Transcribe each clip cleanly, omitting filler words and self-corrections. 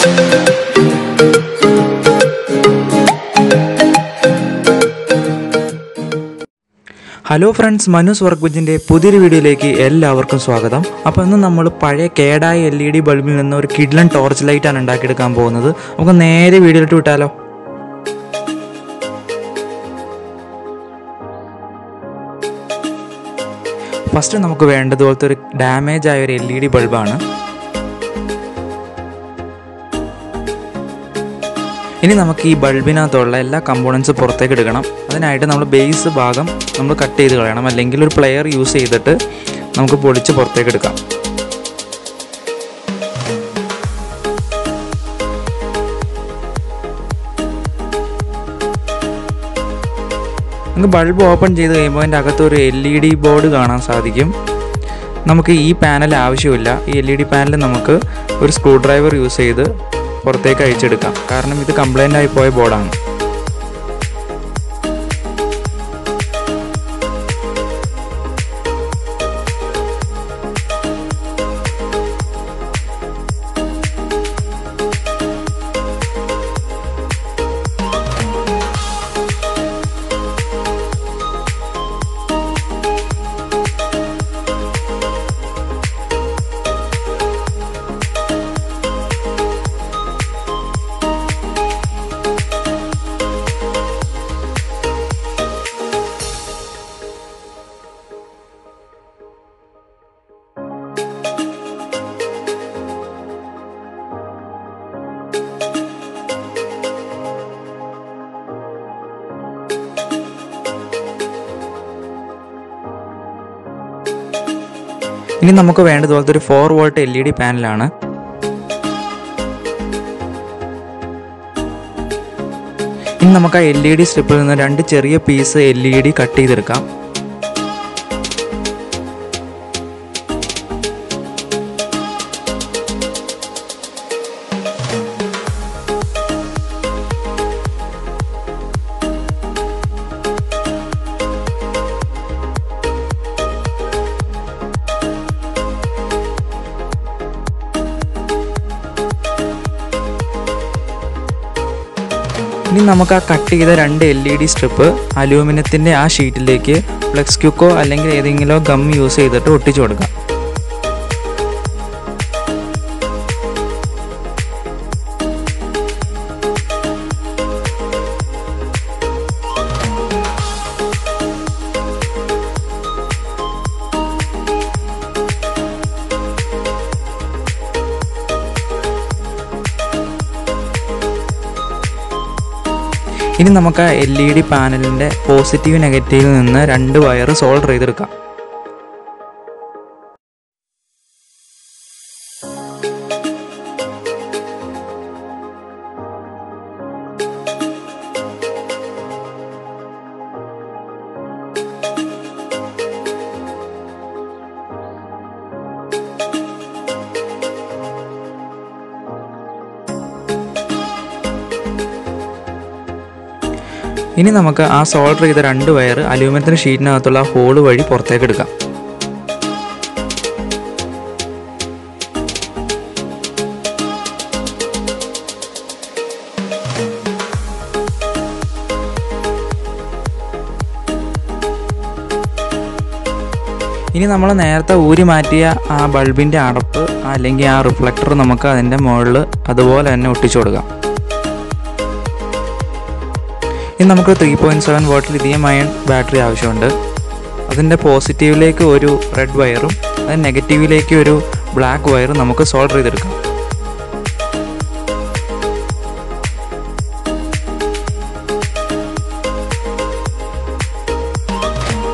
Hello friends, Manu's work ബെഞ്ചിൻ്റെ പുതിയൊരു വീഡിയോയിലേക്ക് എല്ലാവർക്കും സ്വാഗതം. അപ്പോൾ ഇന്ന് നമ്മൾ പഴയ കേടായ LED ബൾബിൽ നിന്ന് ഒരു കിഡ്ലൻ ടോർച്ച് ലൈറ്റാണ് ഉണ്ടാക്കിയെടുക്കാൻ പോകുന്നത്. നമുക്ക് നേരെ വീഡിയോയിലിട്ട് വിട്ടാലോ. ഫസ്റ്റ് നമുക്ക് വേണ്ടതുപോലത്തെ ഒരു ഡാമേജ് ആയ ഒരു LED ബൾബാണ്. ഇനി നമുക്ക് ഈ ബൾബിനകത്തുള്ള എല്ലാ കമ്പോണൻസ് പുറത്തേക്ക് എടുക്കണം. അതിനായിട്ട് നമ്മൾ ബേസ് ഭാഗം നമ്മൾ കട്ട് ചെയ്ത് കളയണം, അല്ലെങ്കിൽ ഒരു പ്ലെയർ യൂസ് ചെയ്തിട്ട് നമുക്ക് പൊളിച്ച് പുറത്തേക്ക് എടുക്കാം. നമുക്ക് ബൾബ് ഓപ്പൺ ചെയ്ത് കഴിയുമ്പോൾ അതിൻ്റെ അകത്തൊരു LED ബോർഡ് കാണാൻ സാധിക്കും. നമുക്ക് ഈ പാനൽ ആവശ്യമില്ല. ഈ LED പാനൽ നമുക്ക് ഒരു സ്ക്രൂ ഡ്രൈവർ യൂസ് ചെയ്ത് പുറത്തേക്ക് അഴിച്ചെടുക്കാം, കാരണം ഇത് കംപ്ലൈൻ്റ് ആയി പോയ ബോർഡാണ്. ഇനി നമുക്ക് വേണ്ടതുപോലത്തെ ഒരു 4 വോൾട്ട് LED പാനലാണ്. ഇനി നമുക്ക് ആ LED സ്ട്രിപ്പിൽ നിന്ന് 2 ചെറിയ പീസ് LED കട്ട് ചെയ്തെടുക്കാം. ഇനി നമുക്ക് ആ കട്ട് ചെയ്ത 2 LED സ്ട്രിപ്പ് അലൂമിനിയത്തിൻ്റെ ആ ഷീറ്റിലേക്ക് ഫ്ലെക്സ് ക്യൂക്കോ അല്ലെങ്കിൽ ഏതെങ്കിലും ഗം യൂസ് ചെയ്തിട്ട് ഒട്ടിച്ചു കൊടുക്കാം. ഇനി നമുക്ക് ആ LED പാനലിൻ്റെ പോസിറ്റീവ് നെഗറ്റീവിൽ നിന്ന് 2 വയർ സോൾഡർ ചെയ്തെടുക്കാം. ഇനി നമുക്ക് ആ സോൾഡർ ചെയ്ത 2 വയർ അലൂമിനിയത്തിൻ്റെ ഷീറ്റിനകത്തുള്ള ഹോൾ വഴി പുറത്തേക്ക് എടുക്കാം. ഇനി നമ്മൾ നേരത്തെ ഊരി മാറ്റിയ ആ ബൾബിൻ്റെ അടപ്പ് അല്ലെങ്കിൽ ആ റിഫ്ലക്ടർ നമുക്ക് അതിൻ്റെ മുകളിൽ അതുപോലെ തന്നെ ഒട്ടിച്ചു കൊടുക്കാം. ഇനി നമുക്ക് 3.7 വോൾട്ട് ലിഥിയം അയൺ ബാറ്ററി ആവശ്യമുണ്ട്. അതിൻ്റെ പോസിറ്റീവിലേക്ക് ഒരു റെഡ് വയറും അതിന് നെഗറ്റീവിലേക്ക് ഒരു ബ്ലാക്ക് വയറും നമുക്ക് സോൾഡർ ചെയ്തെടുക്കാം.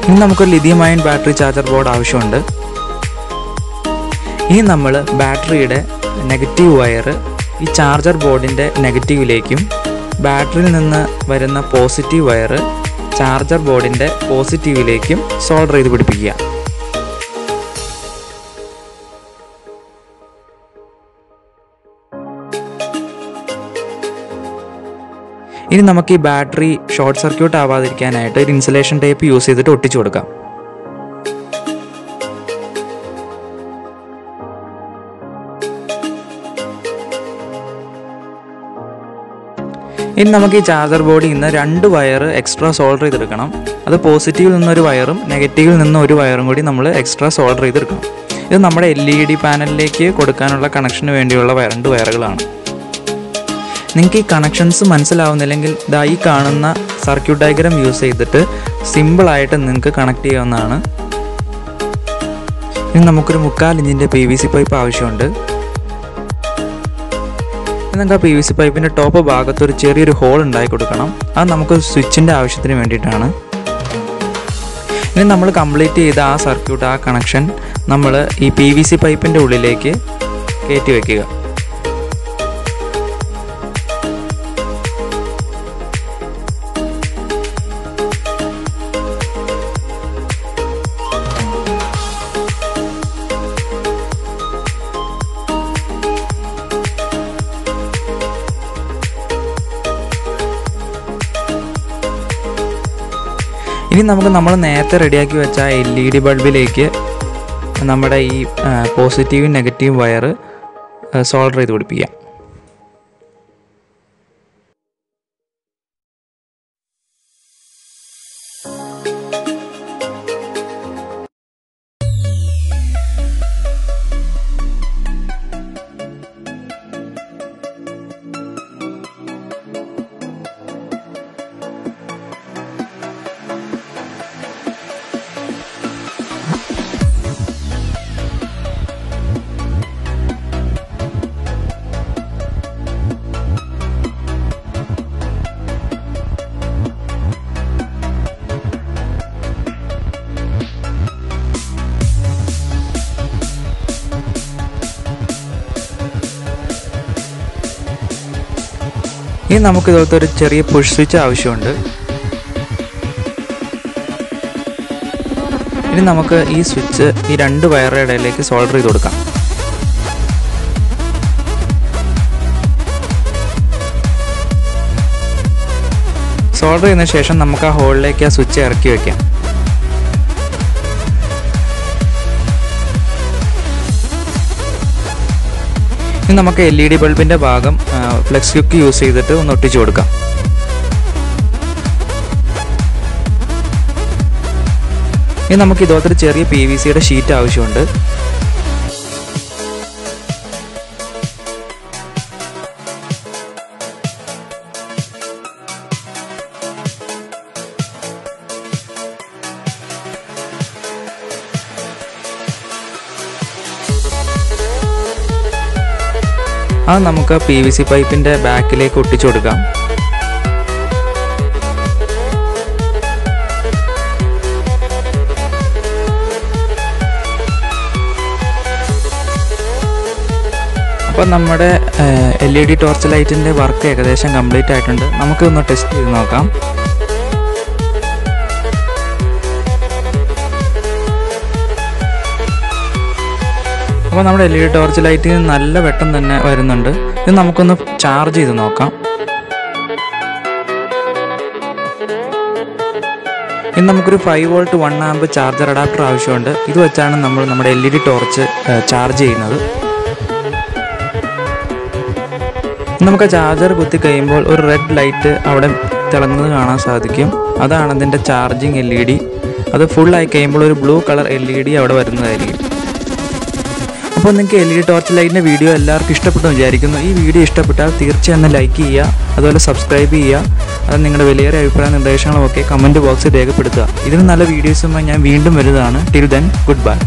ഇനി നമുക്കൊരു lithium ion battery charger board ആവശ്യമുണ്ട്. ഇനി നമ്മൾ ബാറ്ററിയുടെ നെഗറ്റീവ് വയർ ഈ ചാർജർ ബോർഡിൻ്റെ നെഗറ്റീവിലേക്കും ബാറ്ററിയിൽ നിന്ന് വരുന്ന പോസിറ്റീവ് വയർ ചാർജർ ബോർഡിൻ്റെ പോസിറ്റീവിലേക്കും സോൾഡർ ചെയ്ത് പിടിപ്പിക്കുക. ഇനി നമുക്ക് ഈ ബാറ്ററി ഷോർട്ട് സർക്യൂട്ട് ആവാതിരിക്കാനായിട്ട് ഒരു ഇൻസുലേഷൻ ടേപ്പ് യൂസ് ചെയ്തിട്ട് ഒട്ടിച്ചു കൊടുക്കാം. ഇനി നമുക്ക് ഈ ചാർജർ ബോർഡിൽ നിന്ന് 2 വയർ എക്സ്ട്രാ സോൾഡർ ചെയ്തെടുക്കണം. അത് പോസിറ്റീവിൽ നിന്നൊരു വയറും നെഗറ്റീവിൽ നിന്ന് ഒരു വയറും കൂടി നമ്മൾ എക്സ്ട്രാ സോൾഡർ ചെയ്തെടുക്കണം. ഇത് നമ്മുടെ LED പാനലിലേക്ക് കൊടുക്കാനുള്ള കണക്ഷന് വേണ്ടിയുള്ള 2 വയറുകളാണ്. നിങ്ങൾക്ക് ഈ കണക്ഷൻസ് മനസ്സിലാവുന്നില്ലെങ്കിൽ ഈ കാണുന്ന സർക്യൂട്ട് ഡയഗ്രാം യൂസ് ചെയ്തിട്ട് സിമ്പിളായിട്ട് നിങ്ങൾക്ക് കണക്ട് ചെയ്യാവുന്നതാണ്. ഇനി നമുക്കൊരു 3/4 ഇഞ്ചിൻ്റെ PVC പൈപ്പ് ആവശ്യമുണ്ട്. നമുക്ക് ആ PVC പൈപ്പിൻ്റെ ടോപ്പ് ഭാഗത്ത് ഒരു ചെറിയൊരു ഹോൾ ഉണ്ടാക്കി കൊടുക്കണം. അത് നമുക്ക് സ്വിച്ചിൻ്റെ ആവശ്യത്തിന് വേണ്ടിയിട്ടാണ്. ഇനി നമ്മൾ കംപ്ലീറ്റ് ചെയ്ത ആ സർക്യൂട്ട്, ആ കണക്ഷൻ നമ്മൾ ഈ PVC പൈപ്പിൻ്റെ ഉള്ളിലേക്ക് കയറ്റി വയ്ക്കുക. ഇനി നമുക്ക് നമ്മൾ നേരത്തെ റെഡിയാക്കി വെച്ച LED ബൾബിലേക്ക് നമ്മുടെ ഈ പോസിറ്റീവും നെഗറ്റീവും വയർ സോൾഡർ ചെയ്ത് പിടിപ്പിക്കാം. ഇനി നമുക്ക് ഇതുപോലത്തെ ഒരു ചെറിയ പുഷ് സ്വിച്ച് ആവശ്യമുണ്ട്. ഇനി നമുക്ക് ഈ സ്വിച്ച് ഈ 2 വയറുടെ ഇടയിലേക്ക് സോൾഡർ ചെയ്ത് കൊടുക്കാം. സോൾഡർ ചെയ്യുന്ന ശേഷം നമുക്ക് ആ ഹോളിലേക്ക് ആ സ്വിച്ച് ഇറക്കി വയ്ക്കാം. ഇനി നമുക്ക് LED ബൾബിൻ്റെ ഭാഗം ഫ്ലെക്സ് ക്വിക്ക് യൂസ് ചെയ്തിട്ട് ഒന്ന് ഒട്ടിച്ചു കൊടുക്കാം. ഇനി നമുക്ക് ഇതുപോലത്തെ ചെറിയ PVCയുടെ ഷീറ്റ് ആവശ്യമുണ്ട്. അത് നമുക്ക് PVC പൈപ്പിൻ്റെ ബാക്കിലേക്ക് ഒട്ടിച്ചു കൊടുക്കാം. അപ്പോൾ നമ്മുടെ LED ടോർച്ച് ലൈറ്റിൻ്റെ വർക്ക് ഏകദേശം കംപ്ലീറ്റ് ആയിട്ടുണ്ട്. നമുക്കൊന്ന് ടെസ്റ്റ് ചെയ്ത് നോക്കാം. അപ്പോൾ നമ്മുടെ LED ടോർച്ച് ലൈറ്റിന് നല്ല വെട്ടം തന്നെ വരുന്നുണ്ട്. ഇത് നമുക്കൊന്ന് ചാർജ് ചെയ്ത് നോക്കാം. ഇനി നമുക്കൊരു 5 വോൾട്ട് 1 ആമ്പ് ചാർജർ അഡാപ്റ്റർ ആവശ്യമുണ്ട്. ഇത് വെച്ചാണ് നമ്മൾ നമ്മുടെ LED ടോർച്ച് ചാർജ് ചെയ്യുന്നത്. നമുക്ക് ചാർജർ കുത്തി കഴിയുമ്പോൾ ഒരു റെഡ് ലൈറ്റ് അവിടെ തിളങ്ങുന്നത് കാണാൻ സാധിക്കും. അതാണ് അതിൻ്റെ ചാർജിങ് LED. അത് ഫുള്ളായി കഴിയുമ്പോൾ ഒരു ബ്ലൂ കളർ LED അവിടെ വരുന്നതായിരിക്കും. അപ്പോൾ നിങ്ങൾക്ക് LED ടോർച്ച് ലൈറ്റിൻ്റെ വീഡിയോ എല്ലാവർക്കും ഇഷ്ടപ്പെട്ടെന്ന് വിചാരിക്കുന്നു. ഈ വീഡിയോ ഇഷ്ടപ്പെട്ടാൽ തീർച്ചയായും ഒന്ന് ലൈക്ക് ചെയ്യുക, അതുപോലെ സബ്സ്ക്രൈബ് ചെയ്യുക. അത് നിങ്ങളുടെ വിലയേറിയ അഭിപ്രായ നിർദ്ദേശങ്ങളുമൊക്കെ കമൻറ്റ് ബോക്സിൽ രേഖപ്പെടുത്തുക. ഇതിന് നല്ല വീഡിയോസുമായി ഞാൻ വീണ്ടും വരുന്നതാണ്. Till then good bye.